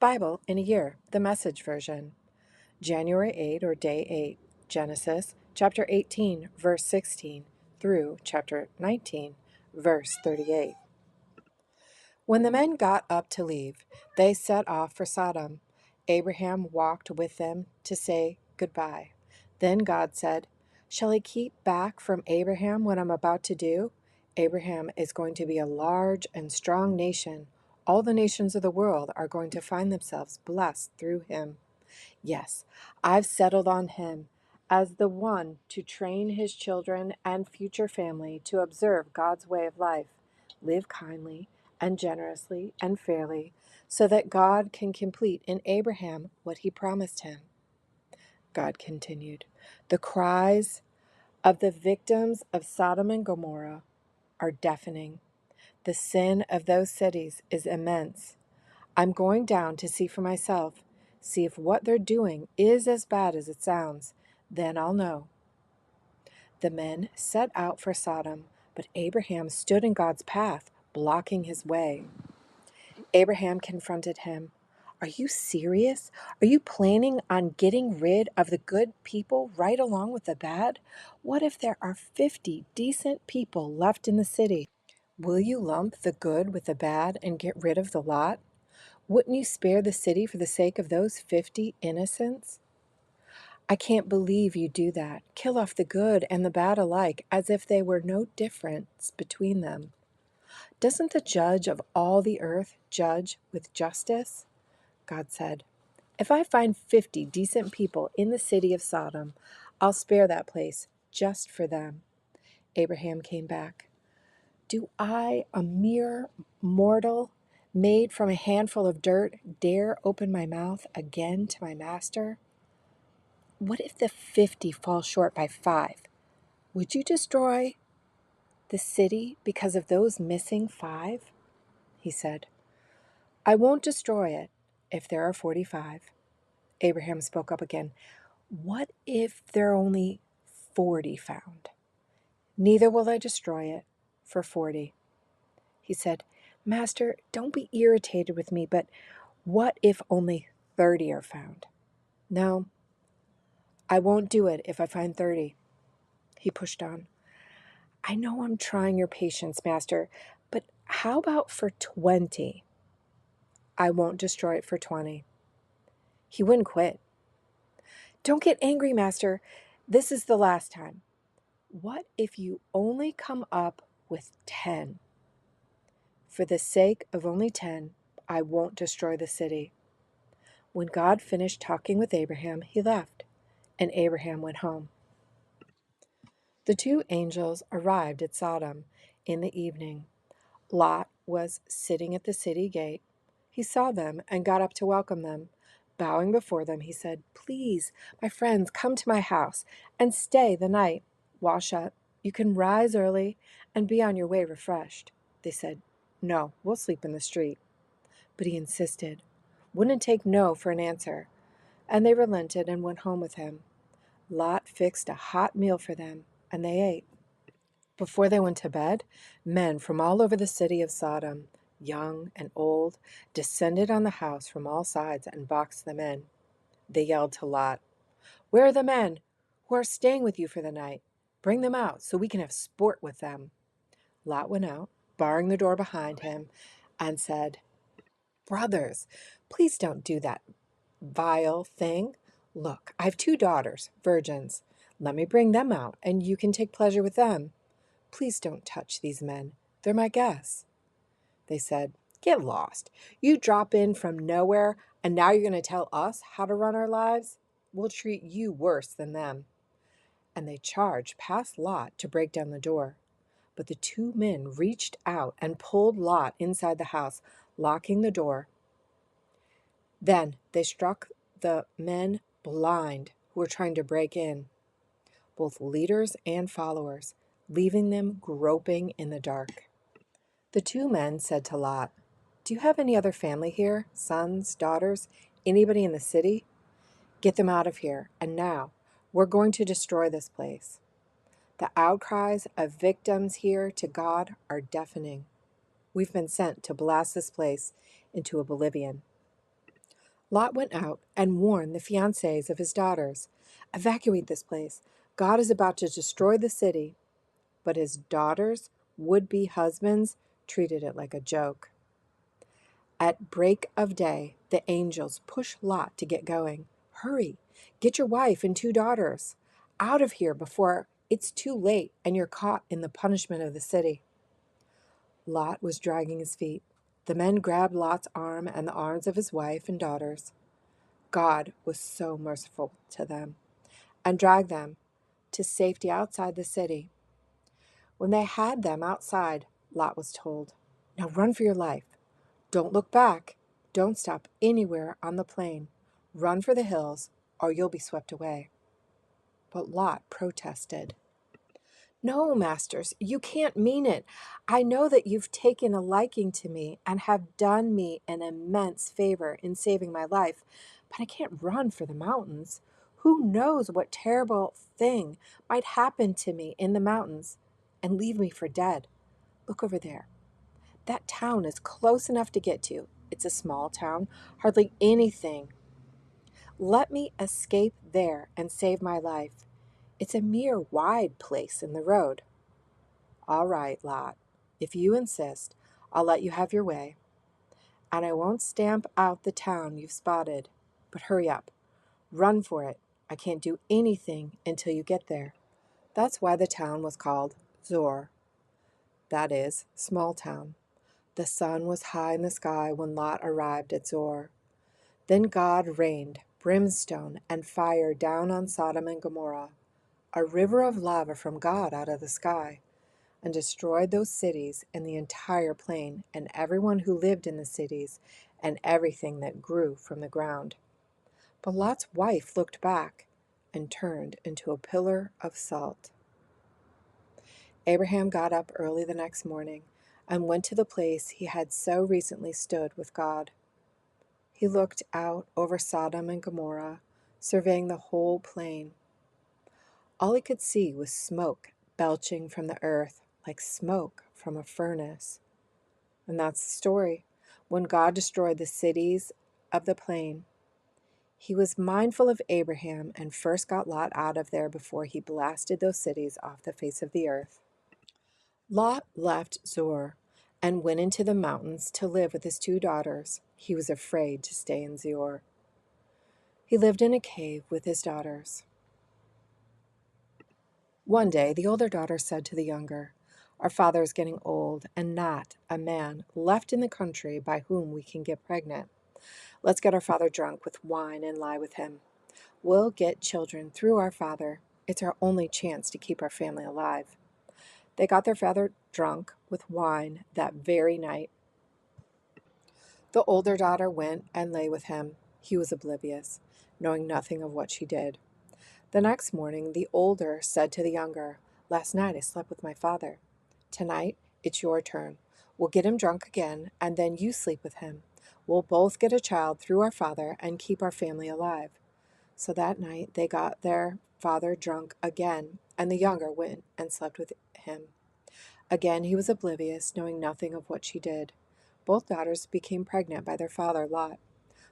Bible in a Year, the Message version. January 8 or Day 8, Genesis chapter 18, verse 16 through chapter 19, verse 38. When the men got up to leave, they set off for Sodom. Abraham walked with them to say goodbye. Then God said, "Shall I keep back from Abraham what I'm about to do? Abraham is going to be a large and strong nation. All the nations of the world are going to find themselves blessed through him. Yes, I've settled on him as the one to train his children and future family to observe God's way of life, live kindly and generously and fairly, so that God can complete in Abraham what he promised him." God continued, "The cries of the victims of Sodom and Gomorrah are deafening. The sin of those cities is immense. I'm going down to see for myself, see if what they're doing is as bad as it sounds. Then I'll know." The men set out for Sodom, but Abraham stood in God's path, blocking his way. Abraham confronted him. "Are you serious? Are you planning on getting rid of the good people right along with the bad? What if there are 50 decent people left in the city? Will you lump the good with the bad and get rid of the lot? Wouldn't you spare the city for the sake of those 50 innocents? I can't believe you do that. Kill off the good and the bad alike as if there were no difference between them. Doesn't the judge of all the earth judge with justice?" God said, "If I find 50 decent people in the city of Sodom, I'll spare that place just for them." Abraham came back. "Do I, a mere mortal, made from a handful of dirt, dare open my mouth again to my master? What if the 50 fall short by 5? Would you destroy the city because of those missing 5? He said, "I won't destroy it if there are 45. Abraham spoke up again. "What if there are only 40 found? Neither will I destroy it for 40. He said, "Master, don't be irritated with me, but what if only 30 are found?" "No, I won't do it if I find 30. He pushed on. "I know I'm trying your patience, Master, but how about for 20? "I won't destroy it for 20. He wouldn't quit. "Don't get angry, Master. This is the last time. What if you only come up with 10? For the sake of only 10, I won't destroy the city." When God finished talking with Abraham, he left, and Abraham went home. The 2 angels arrived at Sodom in the evening. Lot was sitting at the city gate. He saw them and got up to welcome them. Bowing before them, he said, "Please, my friends, come to my house and stay the night. Wash up. You can rise early and be on your way refreshed." They said, "No, we'll sleep in the street." But he insisted, wouldn't take no for an answer, and they relented and went home with him. Lot fixed a hot meal for them, and they ate. Before they went to bed, men from all over the city of Sodom, young and old, descended on the house from all sides and boxed them in. They yelled to Lot, "Where are the men who are staying with you for the night? Bring them out so we can have sport with them." Lot went out, barring the door behind him, and said, "Brothers, please don't do that vile thing. Look, I have 2 daughters, virgins. Let me bring them out, and you can take pleasure with them. Please don't touch these men. They're my guests." They said, "Get lost. You drop in from nowhere, and now you're going to tell us how to run our lives? We'll treat you worse than them." And they charged past Lot to break down the door. But the 2 men reached out and pulled Lot inside the house, locking the door. Then they struck the men blind who were trying to break in, both leaders and followers, leaving them groping in the dark. The 2 men said to Lot, "Do you have any other family here? Sons, daughters, anybody in the city? Get them out of here. And now, we're going to destroy this place. The outcries of victims here to God are deafening. We've been sent to blast this place into oblivion." Lot went out and warned the fiancés of his daughters, "Evacuate this place. God is about to destroy the city." But his daughters' would-be husbands treated it like a joke. At break of day, the angels pushed Lot to get going. "Hurry, get your wife and 2 daughters out of here before it's too late and you're caught in the punishment of the city." Lot was dragging his feet. The men grabbed Lot's arm and the arms of his wife and daughters. God was so merciful to them and dragged them to safety outside the city. When they had them outside, Lot was told, "Now run for your life. Don't look back. Don't stop anywhere on the plain. Run for the hills, or you'll be swept away." But Lot protested. "No, masters, you can't mean it. I know that you've taken a liking to me and have done me an immense favor in saving my life, but I can't run for the mountains. Who knows what terrible thing might happen to me in the mountains and leave me for dead? Look over there. That town is close enough to get to. It's a small town, hardly anything. Let me escape there and save my life. It's a mere wide place in the road." "All right, Lot. If you insist, I'll let you have your way, and I won't stamp out the town you've spotted. But hurry up. Run for it. I can't do anything until you get there." That's why the town was called Zor. That is, small town. The sun was high in the sky when Lot arrived at Zor. Then God rained brimstone and fire down on Sodom and Gomorrah, a river of lava from God out of the sky, and destroyed those cities and the entire plain and everyone who lived in the cities and everything that grew from the ground. But Lot's wife looked back and turned into a pillar of salt. Abraham got up early the next morning and went to the place he had so recently stood with God. He looked out over Sodom and Gomorrah, surveying the whole plain. All he could see was smoke belching from the earth like smoke from a furnace. And that's the story. When God destroyed the cities of the plain, he was mindful of Abraham and first got Lot out of there before he blasted those cities off the face of the earth. Lot left Zor and went into the mountains to live with his 2 daughters. He was afraid to stay in Zor. He lived in a cave with his daughters. One day, the older daughter said to the younger, "Our father is getting old and not a man left in the country by whom we can get pregnant. Let's get our father drunk with wine and lie with him. We'll get children through our father. It's our only chance to keep our family alive." They got their father drunk with wine that very night. The older daughter went and lay with him. He was oblivious, knowing nothing of what she did. The next morning, the older said to the younger, "Last night I slept with my father. Tonight, it's your turn. We'll get him drunk again, and then you sleep with him. We'll both get a child through our father and keep our family alive." So that night, they got their father drunk again, and the younger went and slept with him. Again, he was oblivious, knowing nothing of what she did. Both daughters became pregnant by their father, Lot.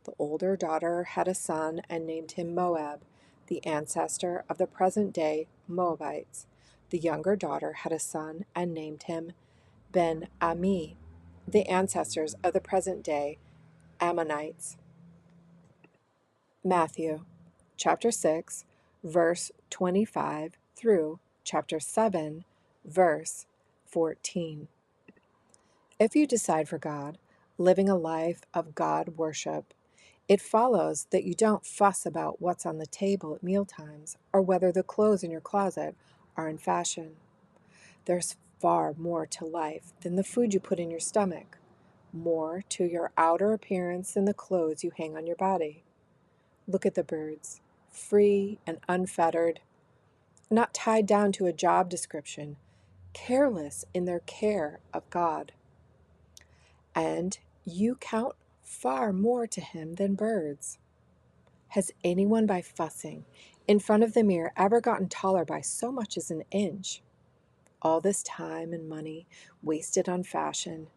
The older daughter had a son and named him Moab, the ancestor of the present-day Moabites. The younger daughter had a son and named him Ben-Ami, the ancestors of the present-day Ammonites. Matthew chapter 6, verse 25 through chapter 7, verse 14. If you decide for God, living a life of God worship, it follows that you don't fuss about what's on the table at mealtimes or whether the clothes in your closet are in fashion. There's far more to life than the food you put in your stomach, more to your outer appearance than the clothes you hang on your body. Look at the birds, free and unfettered, not tied down to a job description, careless in their care of God. And you count far more to him than birds. Has anyone by fussing in front of the mirror ever gotten taller by so much as an inch? All this time and money wasted on fashion,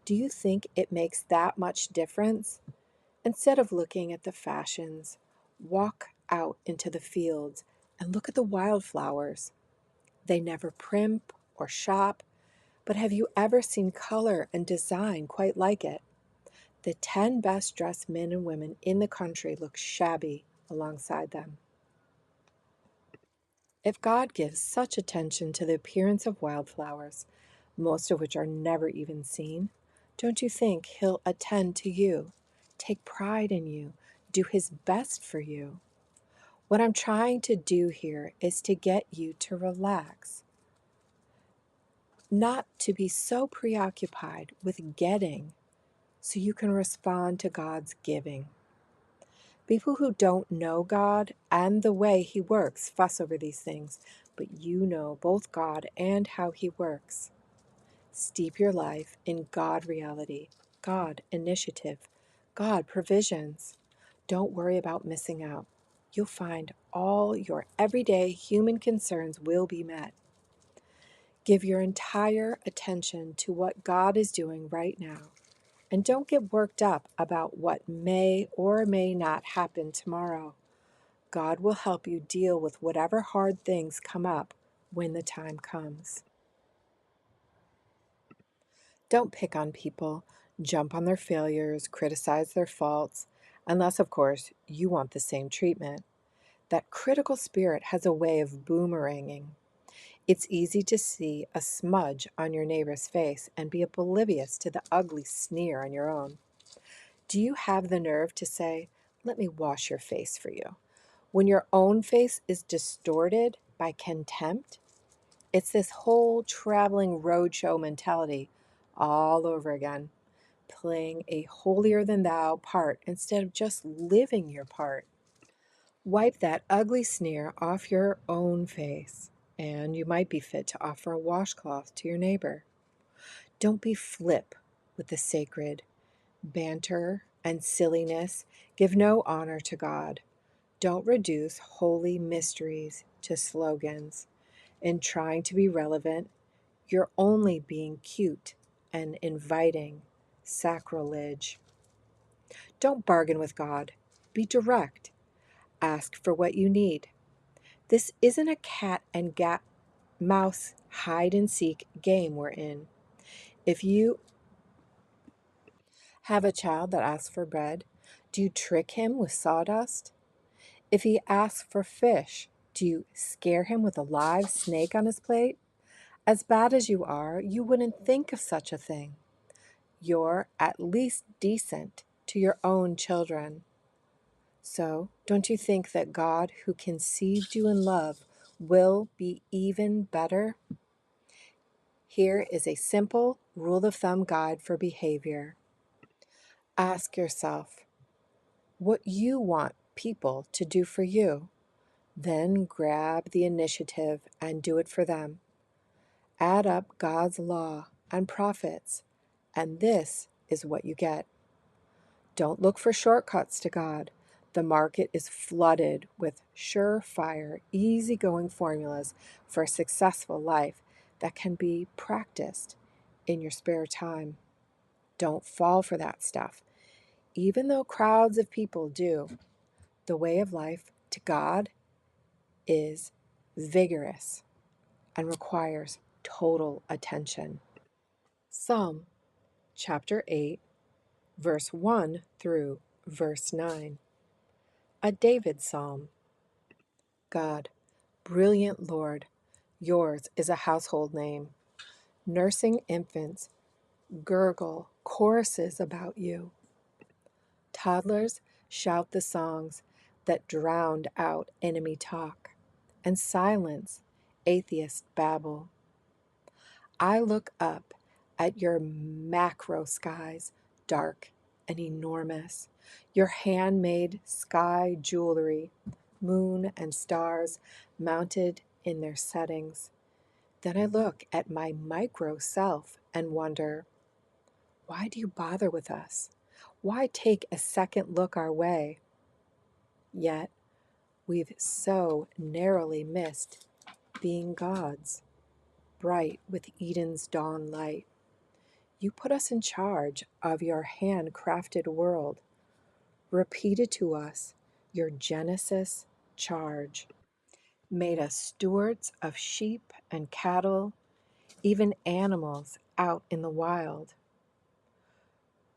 do you think it makes that much difference? Instead of looking at the fashions, walk out into the fields and look at the wildflowers. They never primp or shop, but have you ever seen color and design quite like it? The 10 best dressed men and women in the country look shabby alongside them. If God gives such attention to the appearance of wildflowers, most of which are never even seen, don't you think He'll attend to you, take pride in you, do His best for you? What I'm trying to do here is to get you to relax, not to be so preoccupied with getting so you can respond to God's giving. People who don't know God and the way He works fuss over these things, but you know both God and how He works. Steep your life in God reality, God initiative, God provisions. Don't worry about missing out. You'll find all your everyday human concerns will be met. Give your entire attention to what God is doing right now. And don't get worked up about what may or may not happen tomorrow. God will help you deal with whatever hard things come up when the time comes. Don't pick on people, jump on their failures, criticize their faults, unless, of course, you want the same treatment. That critical spirit has a way of boomeranging. It's easy to see a smudge on your neighbor's face and be oblivious to the ugly sneer on your own. Do you have the nerve to say, "Let me wash your face for you," when your own face is distorted by contempt? It's this whole traveling roadshow mentality all over again, playing a holier than thou part instead of just living your part. Wipe that ugly sneer off your own face, and you might be fit to offer a washcloth to your neighbor. Don't be flip with the sacred. Banter and silliness give no honor to God. Don't reduce holy mysteries to slogans. In trying to be relevant, you're only being cute and inviting sacrilege. Don't bargain with God. Be direct. Ask for what you need. This isn't a cat and mouse hide and seek game we're in. If you have a child that asks for bread, do you trick him with sawdust? If he asks for fish, do you scare him with a live snake on his plate? As bad as you are, you wouldn't think of such a thing. You're at least decent to your own children. So, don't you think that God, who conceived you in love, will be even better? Here is a simple rule of thumb guide for behavior. Ask yourself what you want people to do for you. Then grab the initiative and do it for them. Add up God's law and prophets, and this is what you get. Don't look for shortcuts to God. The market is flooded with surefire, easygoing formulas for a successful life that can be practiced in your spare time. Don't fall for that stuff. Even though crowds of people do, the way of life to God is vigorous and requires total attention. Psalm chapter 8, verse 1 through verse 9. A David psalm. God, brilliant Lord, yours is a household name. Nursing infants gurgle choruses about you. Toddlers shout the songs that drowned out enemy talk and silence atheist babble. I look up at your macro skies, dark and enormous, your handmade sky jewelry, moon and stars mounted in their settings. Then I look at my micro self and wonder, why do you bother with us? Why take a second look our way? Yet we've so narrowly missed being gods, bright with Eden's dawn light. You put us in charge of your handcrafted world. repeated to us your Genesis charge, made us stewards of sheep and cattle, even animals out in the wild,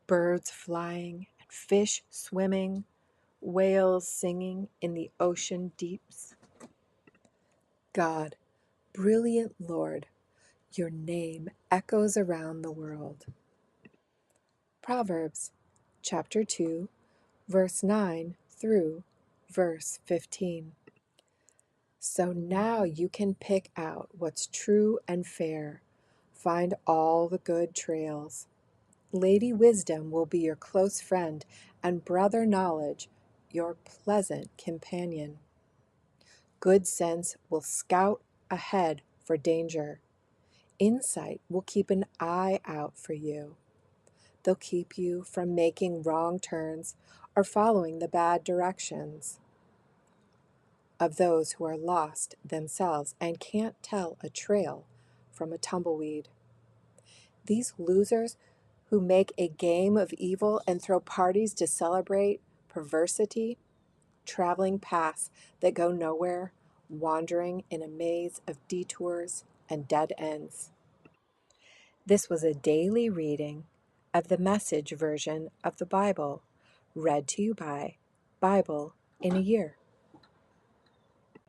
birds flying and fish swimming, whales singing in the ocean deeps. God, brilliant Lord, your name echoes around the world. Proverbs chapter 2, verse 9 through verse 15. So now you can pick out what's true and fair. Find all the good trails. Lady Wisdom will be your close friend, and Brother Knowledge your pleasant companion. Good sense will scout ahead for danger. Insight will keep an eye out for you. They'll keep you from making wrong turns or following the bad directions of those who are lost themselves and can't tell a trail from a tumbleweed. These losers who make a game of evil and throw parties to celebrate perversity, traveling paths that go nowhere, wandering in a maze of detours and dead ends. This was a daily reading of the Message version of the Bible, read to you by Bible in a Year.